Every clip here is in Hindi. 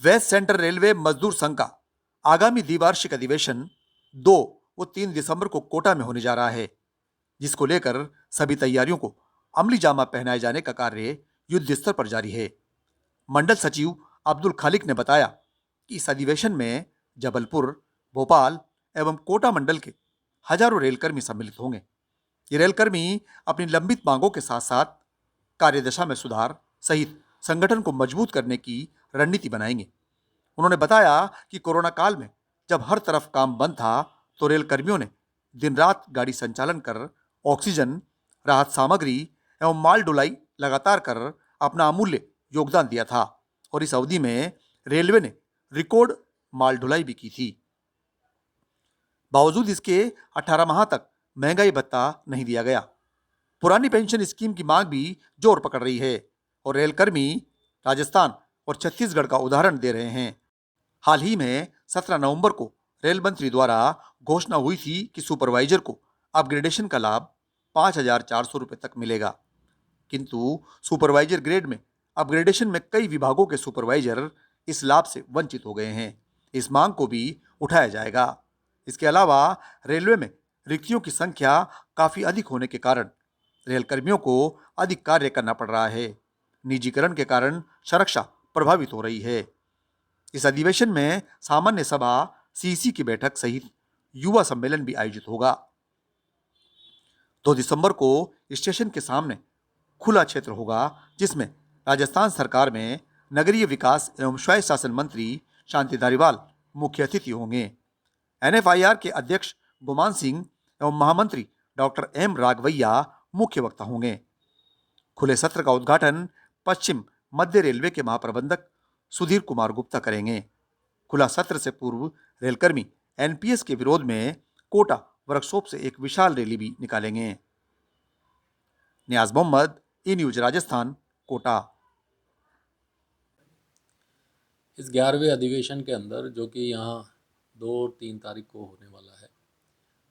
वेस्ट सेंट्रल रेलवे मजदूर संघ का आगामी द्विवार्षिक अधिवेशन 2 व 3 दिसंबर को कोटा में होने जा रहा है, जिसको लेकर सभी तैयारियों को अमली जामा पहनाए जाने का कार्य युद्ध स्तर पर जारी है। मंडल सचिव अब्दुल खालिक ने बताया कि इस अधिवेशन में जबलपुर, भोपाल एवं कोटा मंडल के हजारों रेलकर्मी सम्मिलित होंगे। ये रेलकर्मी अपनी लंबित मांगों के साथ साथ कार्यदशा में सुधार सहित संगठन को मजबूत करने की रणनीति बनाएंगे। उन्होंने बताया कि कोरोना काल में जब हर तरफ काम बंद था, तो रेल कर्मियों ने दिन रात गाड़ी संचालन कर ऑक्सीजन, राहत सामग्री एवं माल ढुलाई लगातार कर अपना अमूल्य योगदान दिया था और इस अवधि में रेलवे ने रिकॉर्ड माल ढुलाई भी की थी। बावजूद इसके 18 माह तक महंगाई भत्ता नहीं दिया गया। पुरानी पेंशन स्कीम की मांग भी जोर पकड़ रही है और रेलकर्मी राजस्थान और छत्तीसगढ़ का उदाहरण दे रहे हैं। हाल ही में 17 नवंबर को रेल मंत्री द्वारा घोषणा हुई थी कि सुपरवाइजर को अपग्रेडेशन का लाभ 5,400 रुपये तक मिलेगा, किंतु सुपरवाइजर ग्रेड में अपग्रेडेशन में कई विभागों के सुपरवाइजर इस लाभ से वंचित हो गए हैं। इस मांग को भी उठाया जाएगा। इसके अलावा रेलवे में रिक्तियों की संख्या काफी अधिक होने के कारण रेल कर्मियों को अधिक कार्य करना पड़ रहा है। निजीकरण के कारण सुरक्षा प्रभावित हो रही है। इस अधिवेशन में सामान्य सभा, सीसी की बैठक सहित युवा सम्मेलन भी आयोजित होगा। 2 दिसंबर को स्टेशन के सामने खुला क्षेत्र होगा, जिसमें राजस्थान सरकार में नगरीय विकास एवं स्वायत्त शासन मंत्री शांति धारीवाल मुख्य अतिथि होंगे। एनएफआईआर के अध्यक्ष गुमान सिंह एवं महामंत्री डॉक्टर एम राघवैया मुख्य वक्ता होंगे। खुले सत्र का उद्घाटन पश्चिम मध्य रेलवे के महाप्रबंधक सुधीर कुमार गुप्ता करेंगे। खुला सत्र से पूर्व रेलकर्मी एनपीएस के विरोध में कोटा वर्कशॉप से एक विशाल रैली भी निकालेंगे। नियाज मोहम्मद, ई न्यूज राजस्थान, कोटा। इस 11वें अधिवेशन के अंदर, जो कि यहाँ 2-3 तारीख को होने वाला है,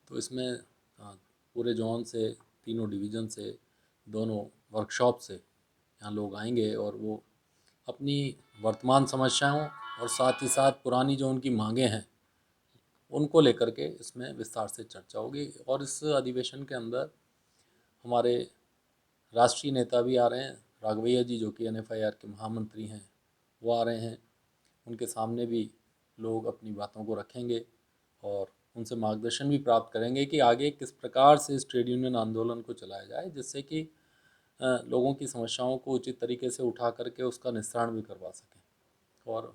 तो इसमें पूरे जोन से, तीनों डिवीज़न से, दोनों वर्कशॉप से यहाँ लोग आएंगे और वो अपनी वर्तमान समस्याओं और साथ ही साथ पुरानी जो उनकी मांगें हैं उनको लेकर के इसमें विस्तार से चर्चा होगी। और इस अधिवेशन के अंदर हमारे राष्ट्रीय नेता भी आ रहे हैं। राघवैया जी, जो कि एनएफआईआर के महामंत्री हैं, वो आ रहे हैं। उनके सामने भी लोग अपनी बातों को रखेंगे और उनसे मार्गदर्शन भी प्राप्त करेंगे कि आगे किस प्रकार से इस ट्रेड यूनियन आंदोलन को चलाया जाए, जिससे कि लोगों की समस्याओं को उचित तरीके से उठा करके उसका निस्तारण भी करवा सकें। और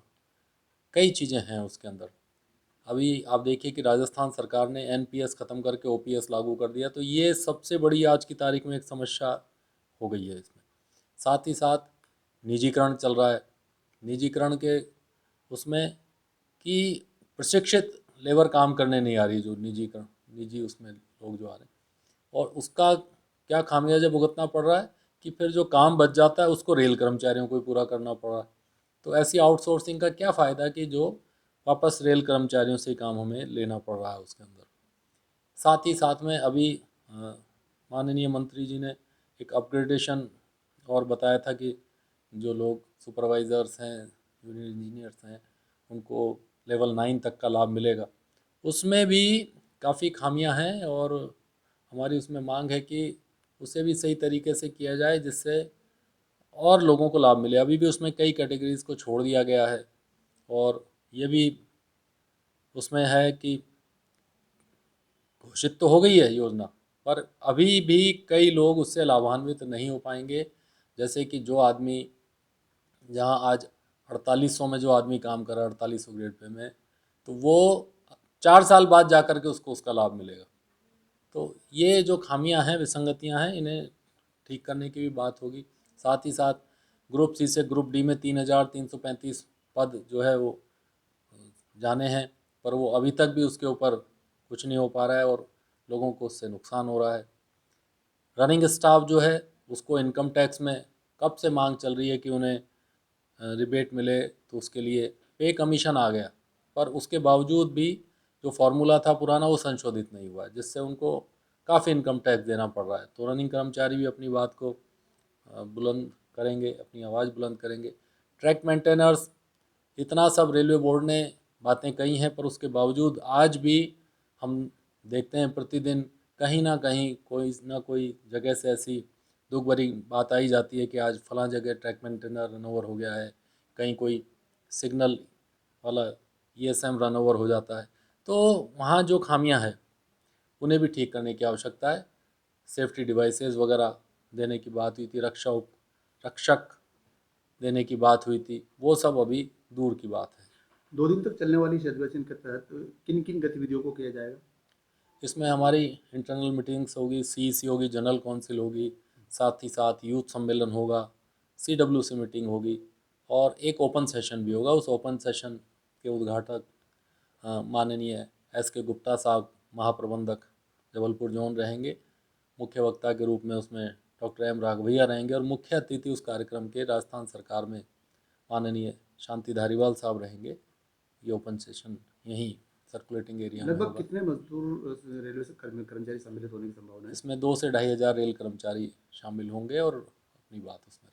कई चीज़ें हैं उसके अंदर। अभी आप देखिए कि राजस्थान सरकार ने एनपीएस ख़त्म करके ओपीएस लागू कर दिया, तो ये सबसे बड़ी आज की तारीख में एक समस्या हो गई है इसमें। साथ ही साथ निजीकरण चल रहा है। निजीकरण के उसमें कि प्रशिक्षित लेबर काम करने नहीं आ रही, जो निजी उसमें लोग जो आ रहे हैं, और उसका क्या खामियाजा भुगतना पड़ रहा है कि फिर जो काम बच जाता है उसको रेल कर्मचारियों को ही पूरा करना पड़ रहा है। तो ऐसी आउटसोर्सिंग का क्या फ़ायदा कि जो वापस रेल कर्मचारियों से काम हमें लेना पड़ रहा है उसके अंदर। साथ ही साथ में अभी माननीय मंत्री जी ने एक अपग्रेडेशन और बताया था कि जो लोग सुपरवाइज़र्स हैं, जूनियर इंजीनियर्स हैं, उनको लेवल 9 तक का लाभ मिलेगा। उसमें भी काफ़ी खामियां हैं और हमारी उसमें मांग है कि उसे भी सही तरीके से किया जाए, जिससे और लोगों को लाभ मिले। अभी भी उसमें कई कैटेगरीज़ को छोड़ दिया गया है और ये भी उसमें है कि घोषित तो हो गई है योजना, पर अभी भी कई लोग उससे लाभान्वित नहीं हो पाएंगे। जैसे कि जो आदमी, जहां आज 4800 में जो आदमी काम कर रहा है, 4800 ग्रेड पे में, तो वो 4 साल बाद जा कर के उसको उसका लाभ मिलेगा। तो ये जो खामियां हैं, विसंगतियां हैं, इन्हें ठीक करने की भी बात होगी। साथ ही साथ ग्रुप सी से ग्रुप डी में 3335 पद जो है वो जाने हैं, पर वो अभी तक भी उसके ऊपर कुछ नहीं हो पा रहा है और लोगों को उससे नुकसान हो रहा है। रनिंग स्टाफ जो है उसको इनकम टैक्स में कब से मांग चल रही है कि उन्हें रिबेट मिले, तो उसके लिए पे कमीशन आ गया, पर उसके बावजूद भी जो फार्मूला था पुराना वो संशोधित नहीं हुआ, जिससे उनको काफ़ी इनकम टैक्स देना पड़ रहा है। तो रनिंग कर्मचारी भी अपनी बात को बुलंद करेंगे, अपनी आवाज़ बुलंद करेंगे। ट्रैक मेंटेनर्स इतना सब रेलवे बोर्ड ने बातें कही हैं, पर उसके बावजूद आज भी हम देखते हैं प्रतिदिन कहीं ना कोई जगह से ऐसी दुख भरी बात आई जाती है कि आज फलां जगह ट्रैक मेंटेनर रन ओवर हो गया है, कहीं कोई सिग्नल वाला ESM रन ओवर हो जाता है। तो वहाँ जो खामियां हैं उन्हें भी ठीक करने की आवश्यकता है। सेफ्टी डिवाइसेस वगैरह देने की बात हुई थी, रक्षक देने की बात हुई थी, वो सब अभी दूर की बात है। 2 दिन तक चलने वाली इस अधिवेशन के तहत किन किन गतिविधियों को किया जाएगा? इसमें हमारी इंटरनल मीटिंग्स होगी, CEC होगी, जनरल काउंसिल होगी, साथ ही साथ यूथ सम्मेलन होगा, CWC मीटिंग होगी और एक ओपन सेशन भी होगा। उस ओपन सेशन के उद्घाटक माननीय SK गुप्ता साहब, महाप्रबंधक जबलपुर जोन रहेंगे। मुख्य वक्ता के रूप में उसमें डॉक्टर M राघवैया रहेंगे और मुख्य अतिथि उस कार्यक्रम के राजस्थान सरकार में माननीय शांति धारीवाल साहब रहेंगे। ये ओपन सेशन यहीं सर्कुलेटिंग एरिया में लगभग होगा। कितने मजदूर रेलवे से कर्मचारी सम्मिलित होने की संभावना है? इसमें 2 से 2,500 रेल कर्मचारी शामिल होंगे और अपनी बात उसमें